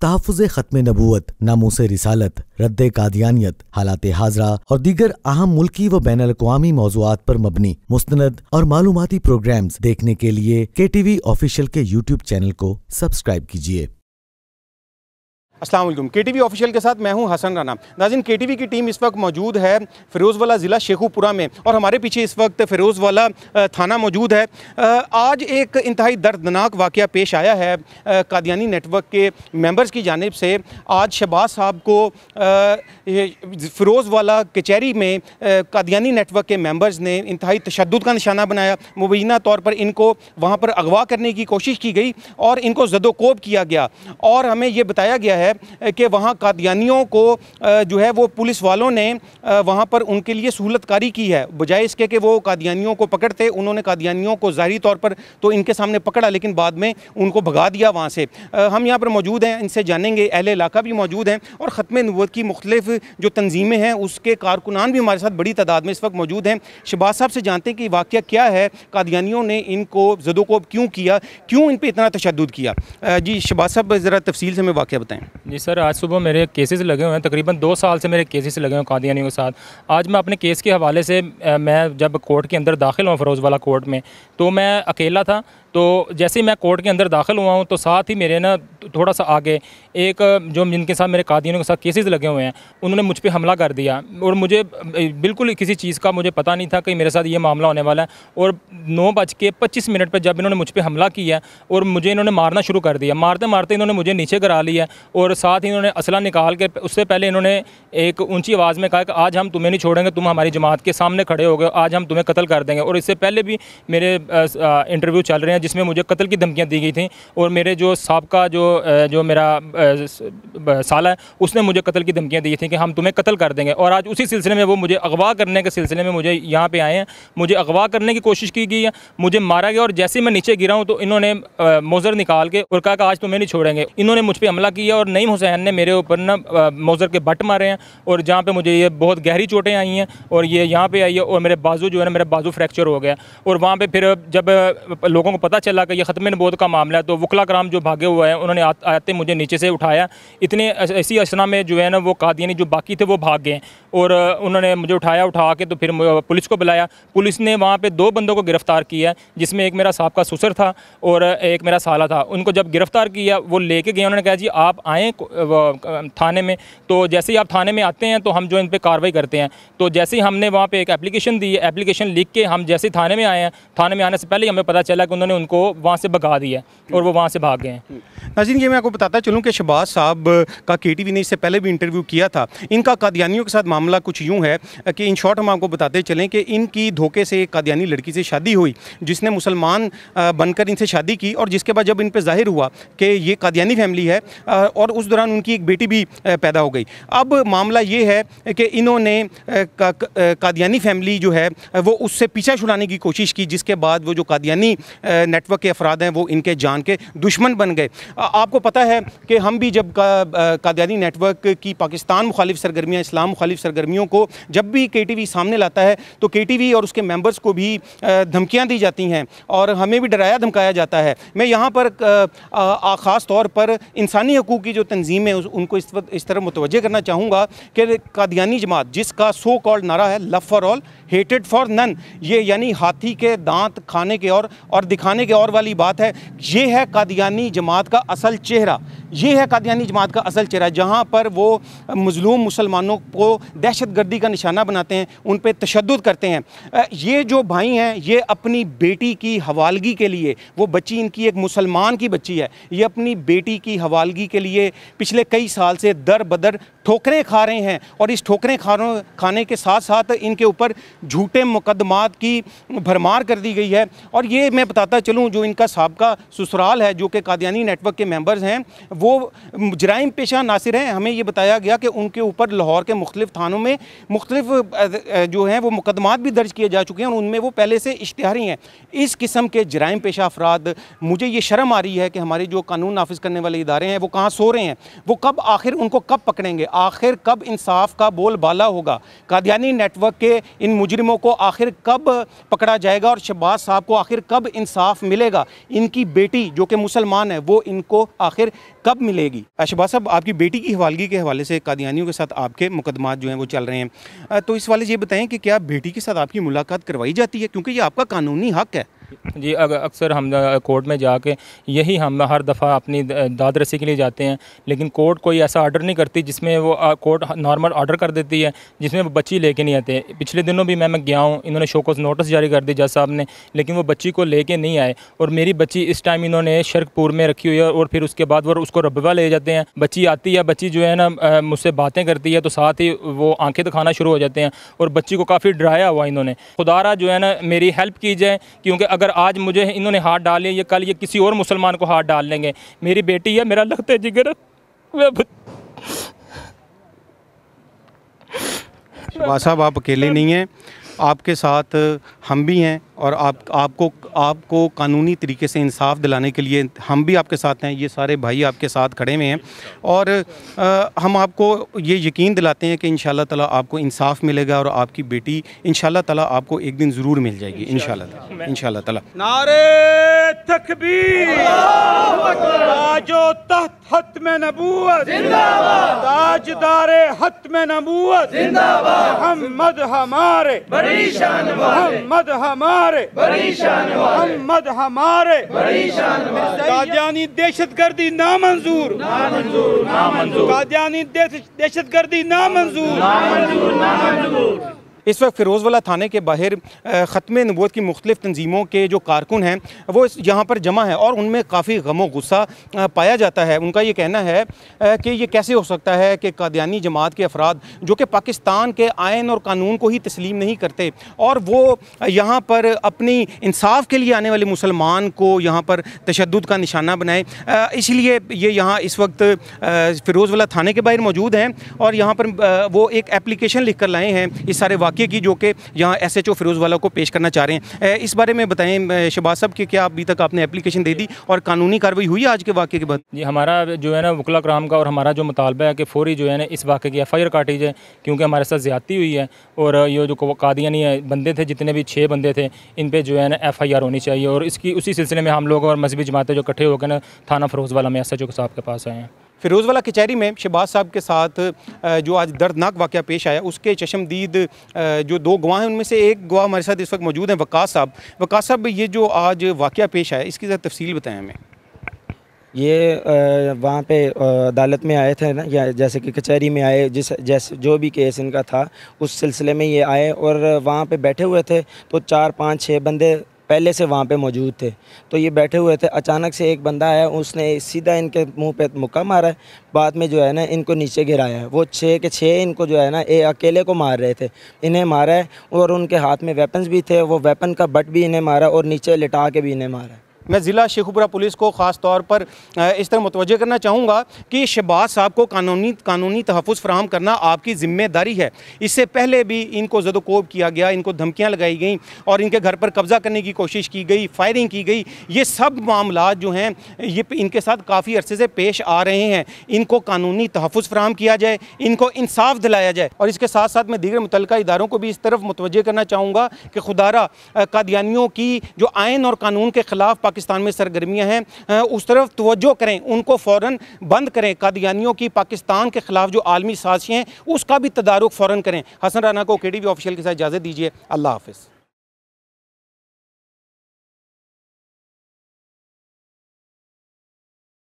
तहफ़्फ़ुज़ ख़त्म नबूवत, नामूस रिसालत, रद्द कादियानियत, हालात हाज़रा और दीगर अहम मुल्की व बैनुल अक़वामी मौज़ूआत पर मबनी मुस्तनद और मालूमाती प्रोग्राम्स देखने के लिए KTV ऑफिशियल के YouTube चैनल को सब्सक्राइब कीजिए। अस्सलाम वालेकुम। KTV ऑफिशियल के साथ मैं हूं हसन राना। नाज़रीन, KTV की टीम इस वक्त मौजूद है फ़िरोज़वाला ज़िला शेखुपुरा में और हमारे पीछे इस वक्त फ़िरोज़वाला थाना मौजूद है। आज एक इंतहाई दर्दनाक वाक़या पेश आया है कादियानी नेटवर्क के मेंबर्स की जानिब से। आज शहबाज साहब को फ़िरोज़वाला कचहरी में कादियानी नेटवर्क के मेंबर्स ने इंतहाई तशद्दुद का निशाना बनाया। मुबैना तौर पर इनको वहाँ पर अगवा करने की कोशिश की गई और इनको ज़दोकोब किया गया और हमें ये बताया गया है कि वहाँ कादियानियों को जो है वो पुलिस वालों ने वहाँ पर उनके लिए सहूलतकारी की है। बजाय इसके कि वो कादियानियों को पकड़ते, उन्होंने कादियानियों को ज़ाहिरी तौर पर तो इनके सामने पकड़ा, लेकिन बाद में उनको भगा दिया वहाँ से। हम यहाँ पर मौजूद हैं, इनसे जानेंगे। अहले इलाका भी मौजूद हैं और ख़त्म नबूवत की मुख्तलिफ जो तंजीमें हैं उसके कारकुनान भी हमारे साथ बड़ी तादाद में इस वक्त मौजूद हैं। शहबाज साहब से जानते हैं कि वाक़या क्या है, कादियानियों ने इनको ज़दोकोब क्यों किया, क्यों इन पर इतना तशद्दुद किया। जी शहबाज साहब, ज़रा तफसील से हमें वाक़या बताएँ। जी सर, आज सुबह मेरे केसेस लगे हुए हैं। तकरीबन 2 साल से मेरे केसेस लगे हुए हैं कादियानियों के साथ। आज मैं अपने केस के हवाले से मैं जब कोर्ट के अंदर दाखिल हुआ फ़िरोज़वाला कोर्ट में, तो मैं अकेला था। तो जैसे ही मैं कोर्ट के अंदर दाखिल हुआ हूँ तो साथ ही मेरे ना थोड़ा सा आगे एक जो जिनके साथ मेरे कादियानियों के साथ केसेस लगे हुए हैं, उन्होंने मुझ पे हमला कर दिया और मुझे बिल्कुल किसी चीज़ का मुझे पता नहीं था कि मेरे साथ ये मामला होने वाला है। और 9:25 पर जब इन्होंने मुझ पे हमला किया और मुझे इन्होंने मारना शुरू कर दिया। मारते मारते इन्होंने मुझे नीचे गिरा लिया और साथ ही इन्होंने असला निकाल के, उससे पहले इन्होंने एक ऊँची आवाज़ में कहा कि आज हम तुम्हें नहीं छोड़ेंगे, तुम हमारी जमात के सामने खड़े हो गए, आज हम तुम्हें कत्ल कर देंगे। और इससे पहले भी मेरे इंटरव्यू चल रहे हैं जिसमें मुझे कत्ल की धमकियाँ दी गई थी और मेरे जो साबका जो मेरा साला है उसने मुझे कत्ल की धमकियाँ दी थी कि हम तुम्हें कत्ल कर देंगे। और आज उसी सिलसिले में वो मुझे अगवा करने के सिलसिले में मुझे यहाँ पे आए हैं। मुझे अगवा करने की कोशिश की गई है, मुझे मारा गया और जैसे ही मैं नीचे गिरा हूँ तो इन्होंने मोज़र निकाल के और कहा कि आज तुम्हें नहीं छोड़ेंगे। इन्होंने मुझ पर हमला किया और नईम हुसैन ने मेरे ऊपर ना मोज़र के बट मारे हैं और जहाँ पे मुझे ये बहुत गहरी चोटें आई हैं और ये यहाँ पे आई है और मेरे बाजू जो है ना, मेरा बाजू फ्रैक्चर हो गया। और वहाँ पे फिर जब लोगों को पता चला कि ये ख़त्म नबूवत का मामला है तो वकला कराम जो भागे हुए हैं उन्होंने आते मुझे नीचे से उठाया। इतने ऐसी असना में जो है ना वो कादियानी जो बाकी थे वो भाग गए और उन्होंने मुझे उठा के तो फिर पुलिस को बुलाया। पुलिस ने वहाँ पे 2 बंदों को गिरफ़्तार किया, जिसमें एक मेरा साहब का ससुर था और एक मेरा साला था। उनको जब गिरफ़्तार किया वो लेके गए, उन्होंने कहा जी आप आएँ थाने में। तो जैसे ही आप थाने में आते हैं तो हम जो इन पर कार्रवाई करते हैं। तो जैसे ही हमने वहाँ पे एक एप्लीकेशन दी, एप्लीकेशन लिख के हम जैसे ही थाने में आए हैं, थाने में आने से पहले ही हमें पता चला कि उन्होंने उनको वहाँ से भगा दिया और वो वहाँ से भाग गए हैं। नाज़रीन, ये मैं आपको बताता चलूँ कि शहबाज साहब का KTV ने इससे पहले भी इंटरव्यू किया था। इनका कादियानियों के साथ मामला कुछ यूँ है कि इन शॉर्ट हम आपको बताते चलें कि इनकी धोखे से एक कादियानी लड़की से शादी हुई जिसने मुसलमान बनकर इनसे शादी की और जिसके बाद जब इन पर ज़ाहिर हुआ कि ये कादियानी फैमिली है और उस दौरान उनकी एक बेटी भी पैदा हो गई। अब मामला ये है कि इन्होंने कादियानी फैमिली जो है वो उससे पीछा छुड़ाने की कोशिश की, जिसके बाद वो जो कादियानी नेटवर्क के अफराद हैं वो इनके जान के दुश्मन बन गए। आपको पता है कि हम भी जब कादियानी नेटवर्क की पाकिस्तान मुखालिफ सरगर्मियाँ, इस्लाम मुखालिफ सरगर्मियों को जब भी KTV सामने लाता है तो KTV और उसके मेंबर्स को भी धमकियाँ दी जाती हैं और हमें भी डराया धमकाया जाता है। मैं यहाँ पर ख़ास तौर पर इंसानी हकूक़ की जो तंजीम है उनको इस तरह मुतवज्जे करना चाहूँगा कि कादियानी जमात जिसका सो कॉल्ड नारा है love for all hated for none, ये यानी हाथी के दांत खाने के और दिखाने के और वाली बात है। ये है कादियानी जमात का असल चेहरा, ये है कादियानी जमात का असल चेहरा, जहाँ पर वो मज़लूम मुसलमानों को दहशतगर्दी का निशाना बनाते हैं, उन पर तशद्दुद करते हैं। ये जो भाई हैं ये अपनी बेटी की हवालगी के लिए, वो बच्ची इनकी एक मुसलमान की बच्ची है, ये अपनी बेटी की हवालगी के लिए पिछले कई साल से दर बदर ठोकरें खा रहे हैं और इस ठोकरें खाने के साथ साथ इनके ऊपर झूठे मुकदमात की भरमार कर दी गई है। और ये मैं बताता चलूँ, जो इनका साबका ससुराल है जो कि कादियानी नेटवर्क के मेंबर्स हैं वो जराइम पेशा नासिर हैं। हमें ये बताया गया कि उनके ऊपर लाहौर के मुख्तलिफ थानों में मुख्तलिफ जो हैं वो मुकदमात भी दर्ज किए जा चुके हैं और उनमें वो पहले से इश्तिहारी हैं। इस किस्म के जराइम पेशा अफराद, मुझे ये शर्म आ रही है कि हमारे जो कानून नाफिज करने वाले इदारे हैं वो कहाँ सो रहे हैं, वो कब आखिर उनको कब पकड़ेंगे। आखिर कब इंसाफ का बोलबाला होगा? कादियानी नेटवर्क के इन मुजरिमों को आखिर कब पकड़ा जाएगा और शहबाज साहब को आखिर कब इंसाफ मिलेगा? इनकी बेटी जो कि मुसलमान है वो इनको आखिर कब मिलेगी? शहबाज साहब, आपकी बेटी की हवालगी के हवाले से कादियानियों के साथ आपके मुकदमात जो हैं वो चल रहे हैं, तो इस वाले ये बताएं कि क्या बेटी के साथ आपकी मुलाकात करवाई जाती है, क्योंकि ये आपका कानूनी हक है? जी, अक्सर हम कोर्ट में जाके यही हम हर दफ़ा अपनी दाद रसी के लिए जाते हैं, लेकिन कोर्ट कोई ऐसा ऑर्डर नहीं करती जिसमें वो कोर्ट नॉर्मल ऑर्डर कर देती है जिसमें वो बच्ची लेके नहीं आते। पिछले दिनों भी मैं गया हूँ, इन्होंने शोकॉज नोटिस जारी कर दी जज साहब ने, लेकिन वो बच्ची को लेके नहीं आए। और मेरी बच्ची इस टाइम इन्होंने शर्कपुर में रखी हुई है और फिर उसके बाद वो उसको रब्बा ले जाते हैं। बच्ची आती है, बच्ची जो है ना मुझसे बातें करती है तो साथ ही वो आंखें दिखाना शुरू हो जाते हैं और बच्ची को काफ़ी डराया हुआ इन्होंने। खुदारा जो है ना मेरी हेल्प की जाए, क्योंकि अगर आज मुझे इन्होंने हाथ डाले, ये कल ये किसी और मुसलमान को हाथ डाल लेंगे। मेरी बेटी है, मेरा लगता है जिगर। शहबाज साहब, आप अकेले नहीं हैं, आपके साथ हम भी हैं और आपको कानूनी तरीके से इंसाफ दिलाने के लिए हम भी आपके साथ हैं। ये सारे भाई आपके साथ खड़े हुए हैं और हम आपको ये यकीन दिलाते हैं कि इंशाल्लाह ताला आपको इंसाफ मिलेगा और आपकी बेटी इंशाल्लाह ताला आपको एक दिन ज़रूर मिल जाएगी इंशाल्लाह ताला। नारे तकबीर, ताजो तख्त खत्म नबूवत जिंदाबाद, ताजदारे खत्म नबूवत जिंदाबाद, मोहम्मद हमारे बड़ी शान वाले, मोहम्मद हमारे बड़ी शान वाले, मोहम्मद हमारे बड़ी शान वाले। कादियानी दहशतगर्दी नामंजूर, नामंजूर, नामंजूर, कादियानी दहशतगर्दी नामंजूर, नामंजूर, नामंजूर। इस वक्त फ़िरोज़वाला थाने के बाहर ख़त्म नबूवत की मुख्तलिफ़ तंजीमों के जो कारकुन हैं वो यहाँ पर जमा है और उनमें काफ़ी गम और गुस्सा पाया जाता है। उनका ये कहना है कि ये कैसे हो सकता है कि कादियानी जमात के अफराद जो कि पाकिस्तान के आइन और कानून को ही तस्लीम नहीं करते और वो यहाँ पर अपनी इंसाफ के लिए आने वाले मुसलमान को यहाँ पर तशद्दुद का निशाना बनाए। इसलिए ये यहाँ इस वक्त फ़िरोज़वाला थाने के बाहर मौजूद हैं और यहाँ पर वो एक एप्लीकेशन लिख कर लाए हैं इस सारे वाक़े की, जो कि यहाँ SHO फ़िरोज़वाला को पेश करना चाह रहे हैं। इस बारे में बताएं शहबाज साहब कि क्या अभी तक आपने एप्लीकेशन दे दी और कानूनी कार्रवाई हुई आज के वाक़े के बाद? जी, हमारा जो है ना वकला कराम का और हमारा जो मुतालबा है कि फ़ौरी जो है ना इस वाक़े की FIR काटी जाए, क्योंकि हमारे साथ ज़्यादती हुई है और ये जो कादियानी बंदे थे, जितने भी 6 बंदे थे, इन पर जो है ना FIR होनी चाहिए। और इसकी उसी सिलसिले में हम लोग और मजहबी जमातें जो इकट्ठे होकर ना थाना फ़िरोज़वाला में SHO साहब के पास आए हैं। फ़िरोज़वाला कचहरी में शहबाज साहब के साथ जो आज दर्दनाक वाक़या पेश आया उसके चशमदीद जो 2 गवाह हैं उनमें से एक गवाह हमारे साथ इस वक्त मौजूद हैं, वकास साहब। वकास साहब, ये जो आज वाक़या पेश आया इसकी ज़रा तफसील बताएं हमें। ये वहाँ पे अदालत में आए थे ना, या जैसे कि कचहरी में आए, जैसे जो भी केस इनका था उस सिलसिले में ये आए और वहाँ पे बैठे हुए थे तो 4, 5, 6 बंदे पहले से वहाँ पे मौजूद थे। तो ये बैठे हुए थे, अचानक से एक बंदा आया, उसने सीधा इनके मुंह पे मुक्का मारा है। बाद में जो है ना इनको नीचे गिराया है। वो 6 के 6 इनको जो है ना अकेले को मार रहे थे, इन्हें मारा है और उनके हाथ में वेपन्स भी थे, वो वेपन का बट भी इन्हें मारा और नीचे लिटा के भी इन्हें मारा है। मैं ज़िला शेखुपुरा पुलिस को ख़ास तौर पर इस तरह मुतवज्जे करना चाहूँगा कि शहबाज साहब को कानूनी तहफ़्फ़ुज़ फ़राहम करना आपकी ज़िम्मेदारी है। इससे पहले भी इनको ज़दोकोब किया गया, इनको धमकियाँ लगाई गई और इनके घर पर कब्ज़ा करने की कोशिश की गई, फायरिंग की गई। ये सब मामलात जो हैं ये इनके साथ काफ़ी अरसे से पेश आ रहे हैं। इनको कानूनी तहफ़्फ़ुज़ फ़राहम किया जाए, इनको इंसाफ दिलाया जाए। और इसके साथ साथ मैं दीगर मुतल्लिका इदारों को भी इस तरफ मुतवज्जे करना चाहूँगा कि खुदारा कादियानियों की जो आइन और कानून के ख़िलाफ़ पाकिस्तान में सरगर्मियां हैं उस तरफ तवज्जो करें, उनको फ़ौरन बंद करें। कादियानियों की पाकिस्तान के ख़िलाफ़ जो आलमी साज़िशें हैं उसका भी तदारुक फ़ौरन करें। हसन राना को KTV ऑफिशियल के साथ इजाज़त दीजिए। अल्लाह हाफ़िज़।